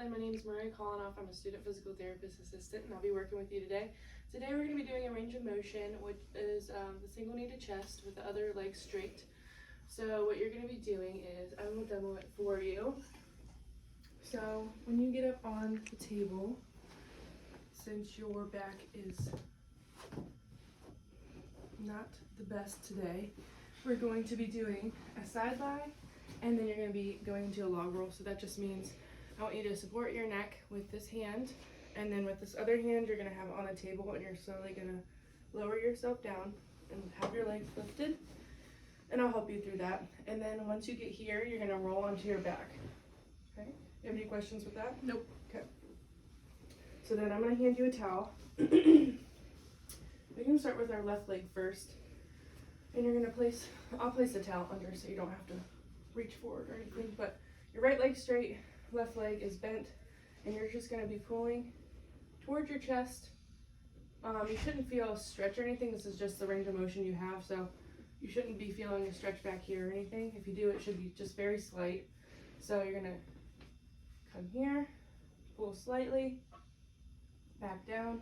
and my name is Mariah Kolinoff. I'm a student physical therapist assistant, and I'll be working with you today. Today we're going to be doing a range of motion, which is the single knee to chest with the other leg straight. So what you're going to be doing is, I'm going to demo it for you. So when you get up on the table, since your back is not the best today, we're going to be doing a side lie, and then you're going to be going into a log roll. So that just means I want you to support your neck with this hand, and then with this other hand you're going to have it on the table, and you're slowly going to lower yourself down and have your legs lifted, and I'll help you through that. And then once you get here, you're going to roll onto your back. Okay? You have any questions with that? Nope. Okay. So then I'm going to hand you a towel. We can start with our left leg first, and you're going to I'll place the towel under so you don't have to reach forward or anything, but your right leg straight, left leg is bent, and you're just going to be pulling towards your chest. You shouldn't feel a stretch or anything. This is just the range of motion you have, so you shouldn't be feeling a stretch back here or anything. If you do, it should be just very slight. So you're going to come here, pull slightly, back down,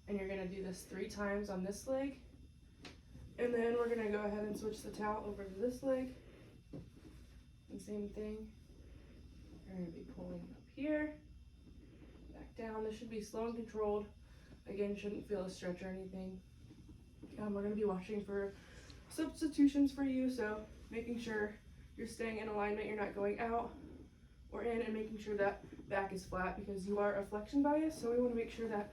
and you're going to do this 3 times on this leg. And then we're going to go ahead and switch the towel over to this leg. And same thing. You're going to be pulling up here, back down. This should be slow and controlled. Again, shouldn't feel a stretch or anything. We're going to be watching for substitutions for you, so making sure you're staying in alignment, you're not going out or in, and making sure that back is flat because you are a flexion bias, so we want to make sure that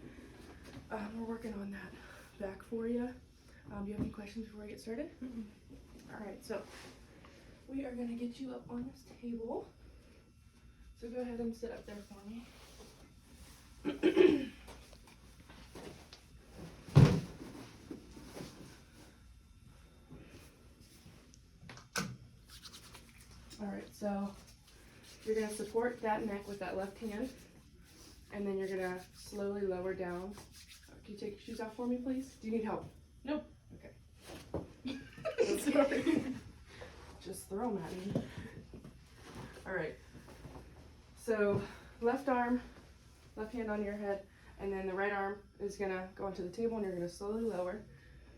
we're working on that back for you. Do you have any questions before I get started? All right, so we are going to get you up on this table. So go ahead and sit up there for me. All right, so you're going to support that neck with that left hand, and then you're going to slowly lower down. Can you take your shoes off for me, please? Do you need help? Nope. Okay. Sorry. Just throw them at me. All right. So left arm, left hand on your head, and then the right arm is going to go onto the table, and you're going to slowly lower.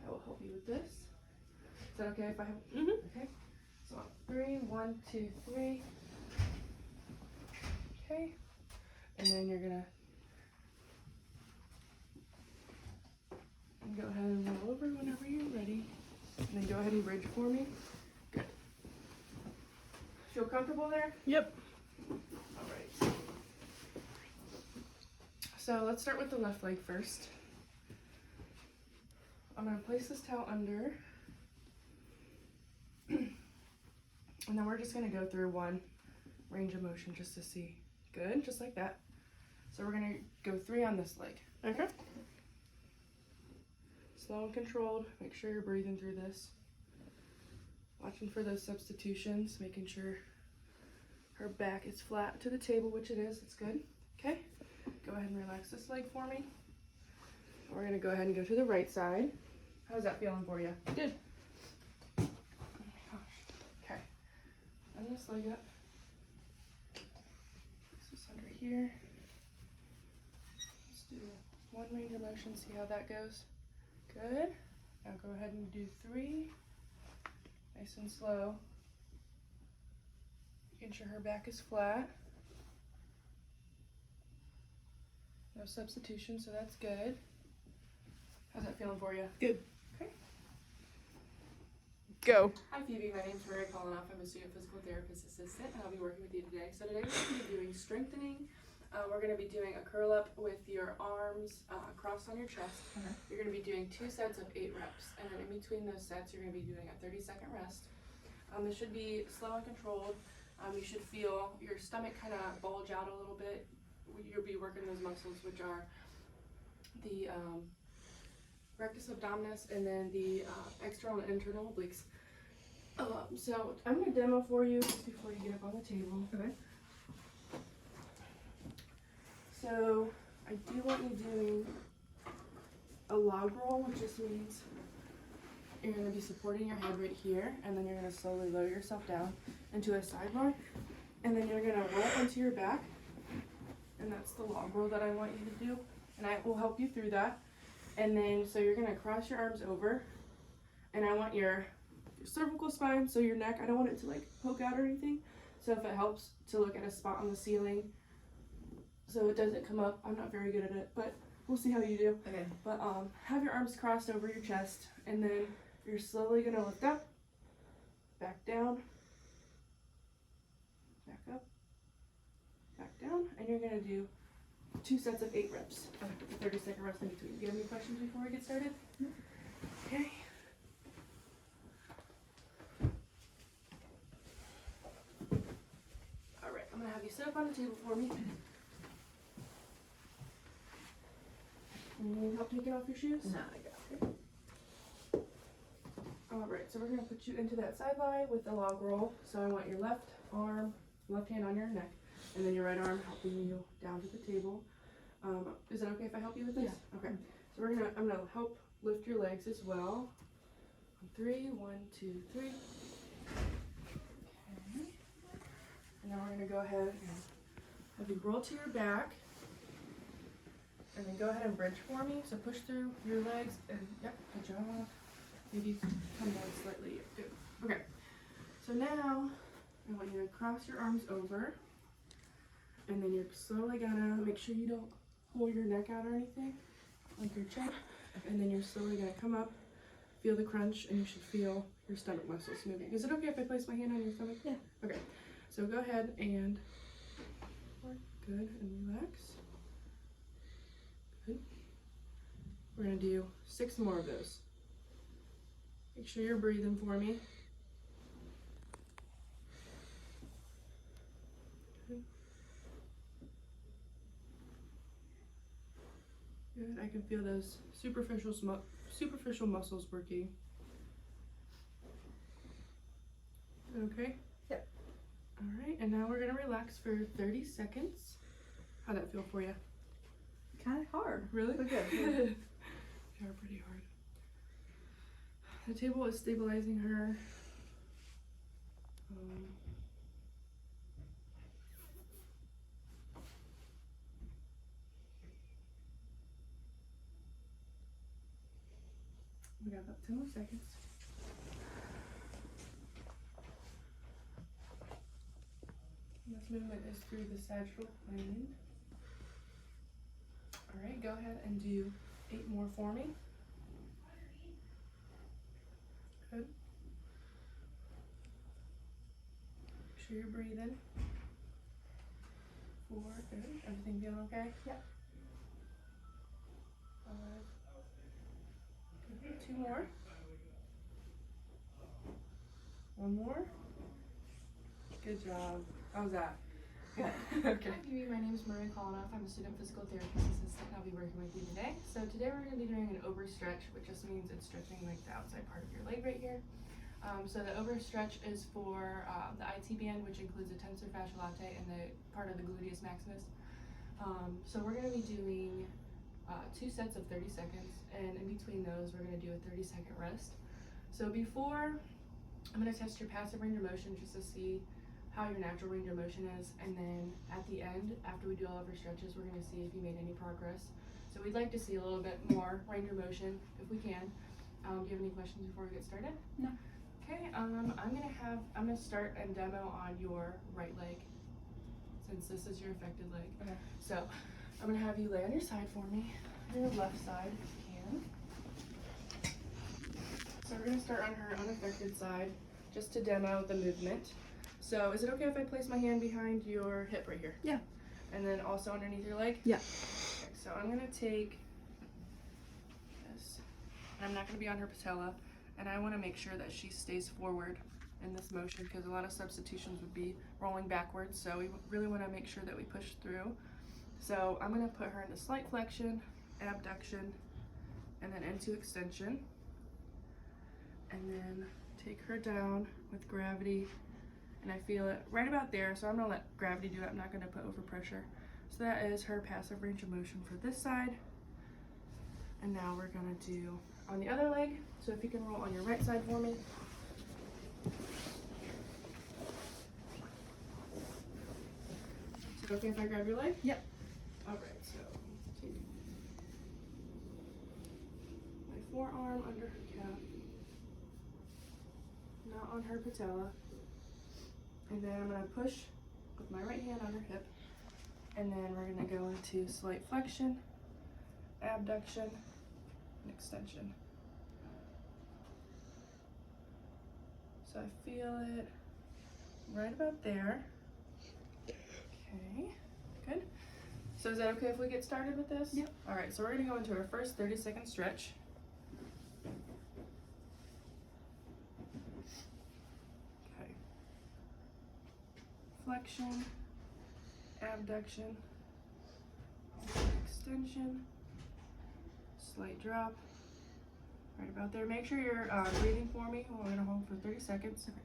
I will help you with this. Is that okay if I have? Okay. So 3, 1, 2, 3. Okay. And then you're going to go ahead and roll over whenever you're ready. And then go ahead and bridge for me. Good. Feel comfortable there? Yep. All right. So let's start with the left leg first. I'm going to place this towel under. And then we're just going to go through one range of motion just to see. Good, just like that. So we're going to go 3 on this leg. Okay. Slow and controlled. Make sure you're breathing through this. Watching for those substitutions, making sure her back is flat to the table, which it is. It's good. Okay. Go ahead and relax this leg for me. We're going to go ahead and go to the right side. How's that feeling for you? Good. Oh my gosh. Okay. Bring this leg up. Place this under here. Let's do one range of motion, see how that goes. Good. Now go ahead and do 3. Nice and slow. Making sure her back is flat. No substitution, so that's good. How's that feeling for you? Good. Okay. Go. Hi Phoebe, my name is Mariah Kolinoff. I'm a student physical therapist assistant, and I'll be working with you today. So today we're going to be doing strengthening. We're going to be doing a curl up with your arms crossed on your chest. You're going to be doing 2 sets of 8 reps, and then in between those sets you're going to be doing a 30-second rest. This should be slow and controlled. You should feel your stomach kind of bulge out a little bit. You'll be working those muscles, which are the rectus abdominis and then the external and internal obliques. So I'm going to demo for you just before you get up on the table. Okay. So I do want you doing a log roll, which just means you're going to be supporting your head right here, and then you're going to slowly lower yourself down into a side lie, And then you're gonna roll onto your back. And that's the log roll that I want you to do. And I will help you through that. And then, so you're gonna cross your arms over. And I want your cervical spine, so your neck, I don't want it to like poke out or anything. So if it helps to look at a spot on the ceiling so it doesn't come up. I'm not very good at it, but we'll see how you do. Okay. But have your arms crossed over your chest, and then you're slowly gonna lift up, back down, back up, back down, and you're gonna do 2 sets of 8 reps with a 30-second rest in between. Do you have any questions before we get started? Okay. All right, I'm gonna have you sit up on the table for me. You need help taking off your shoes? No, I got it. Alright, so we're going to put you into that side lie with the log roll. So I want your left arm, left hand on your neck, and then your right arm helping you down to the table. Is it okay if I help you with this? Yeah. Okay. So I'm gonna help lift your legs as well. 3, 1, 2, 3. Okay. And then we're gonna go ahead and have you roll to your back. And then go ahead and bridge for me. So push through your legs and yep, good job. Maybe come down slightly. Good. Okay. So now I want you to cross your arms over. And then you're slowly gonna make sure you don't pull your neck out or anything, like your chin. And then you're slowly gonna come up, feel the crunch, and you should feel your stomach muscles moving. Is it okay if I place my hand on your stomach? Yeah. Okay. So go ahead and work. Good, and relax. Good. We're gonna do 6 more of those. Make sure you're breathing for me. Good. Good. I can feel those superficial muscles working. Okay? Yep. All right, and now we're gonna relax for 30 seconds. How'd that feel for you? Kind of hard. Really? But good. They are pretty hard. The table is stabilizing her. We got about 10 more seconds. This movement is through the sagittal plane. All right, go ahead and do 8 more for me. Good. Make sure you're breathing. 4, good. Everything feeling okay? Yep. 5. Good. 2 more. 1 more. Good job. How's that? Good. Okay. Hi, Vivi. My name is Maria Kolanoff. I'm a student physical therapist assistant. I'll be working with you today. So today we're going to be doing an overstretch, which just means it's stretching like the outside part of your leg right here. So the overstretch is for the IT band, which includes the tensor fascia latae and the part of the gluteus maximus. So we're going to be doing 2 sets of 30 seconds, and in between those we're going to do a 30-second rest. So before, I'm going to test your passive range of motion just to see how your natural range of motion is, and then at the end, after we do all of our stretches, we're going to see if you made any progress. So we'd like to see a little bit more range of motion if we can. Do you have any questions before we get started? No. Okay, I'm gonna start and demo on your right leg, since this is your affected leg. Okay. So I'm gonna have you lay on your side for me, your left side if you can. So we're going to start on her unaffected side, just to demo the movement. So is it okay if I place my hand behind your hip right here? Yeah. And then also underneath your leg? Yeah. Okay, so I'm going to take this, and I'm not going to be on her patella, and I want to make sure that she stays forward in this motion, because a lot of substitutions would be rolling backwards, so we really want to make sure that we push through. So I'm going to put her into slight flexion, abduction, and then into extension, and then take her down with gravity, and I feel it right about there, so I'm going to let gravity do it. I'm not going to put over pressure. So that is her passive range of motion for this side. And now we're going to do on the other leg. So if you can roll on your right side for me. Is it okay if I grab your leg? Yep. Alright, so take my forearm under her calf, not on her patella, and then I'm going to push with my right hand on her hip, and then we're going to go into slight flexion, abduction, and extension. So I feel it right about there. Okay, good. So is that okay if we get started with this? Yep. All right, so we're gonna go into our first 30-second stretch. Okay. Flexion, abduction, extension, slight drop, right about there. Make sure you're breathing for me. We're gonna hold for 30 seconds. Okay.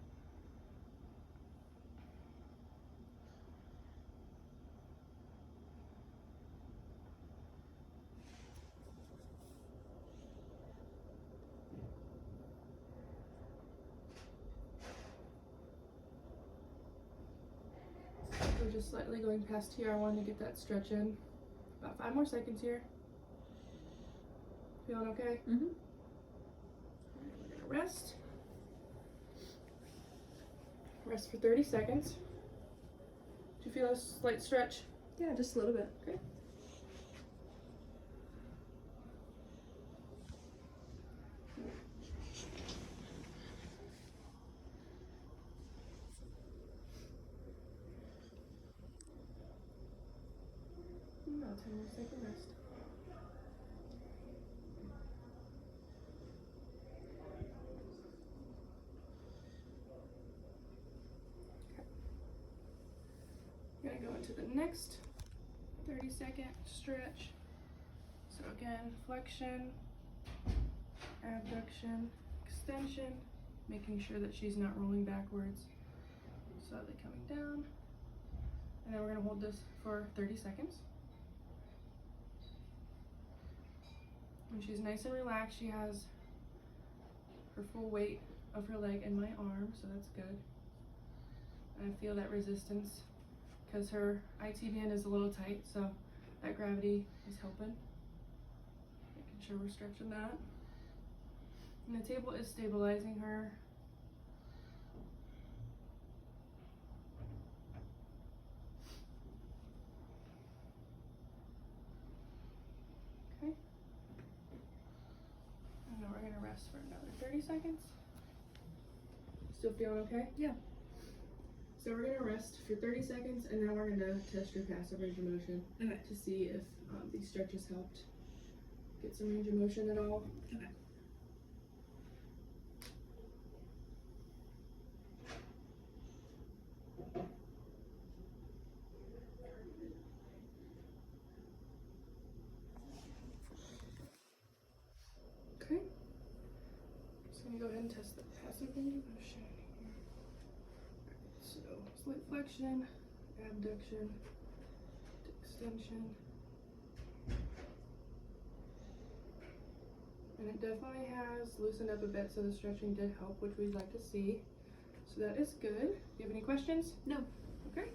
We're just slightly going past here. I wanted to get that stretch in. About 5 more seconds here. Feeling okay? Mm-hmm. We're gonna rest. Rest for 30 seconds. Do you feel a slight stretch? Yeah, just a little bit. Okay. About 10 more seconds rest. Okay. Gonna go into the next 30-second stretch. So again, flexion, abduction, extension, making sure that she's not rolling backwards. Slightly coming down. And then we're gonna hold this for 30 seconds. When she's nice and relaxed, she has her full weight of her leg in my arm, so that's good. And I feel that resistance because her ITBN is a little tight, so that gravity is helping. Making sure we're stretching that. And the table is stabilizing her. Okay. And then we're gonna rest for another 30 seconds. Still feeling okay? Yeah. So we're gonna rest for 30 seconds, and then we're gonna test your passive range of motion Okay. to see if these stretches helped get some range of motion at all. Okay. Okay. Just gonna go ahead and test the passive range of motion. So slight flexion, abduction, extension. And it definitely has loosened up a bit, so the stretching did help, which we'd like to see. So that is good. Do you have any questions? No. Okay.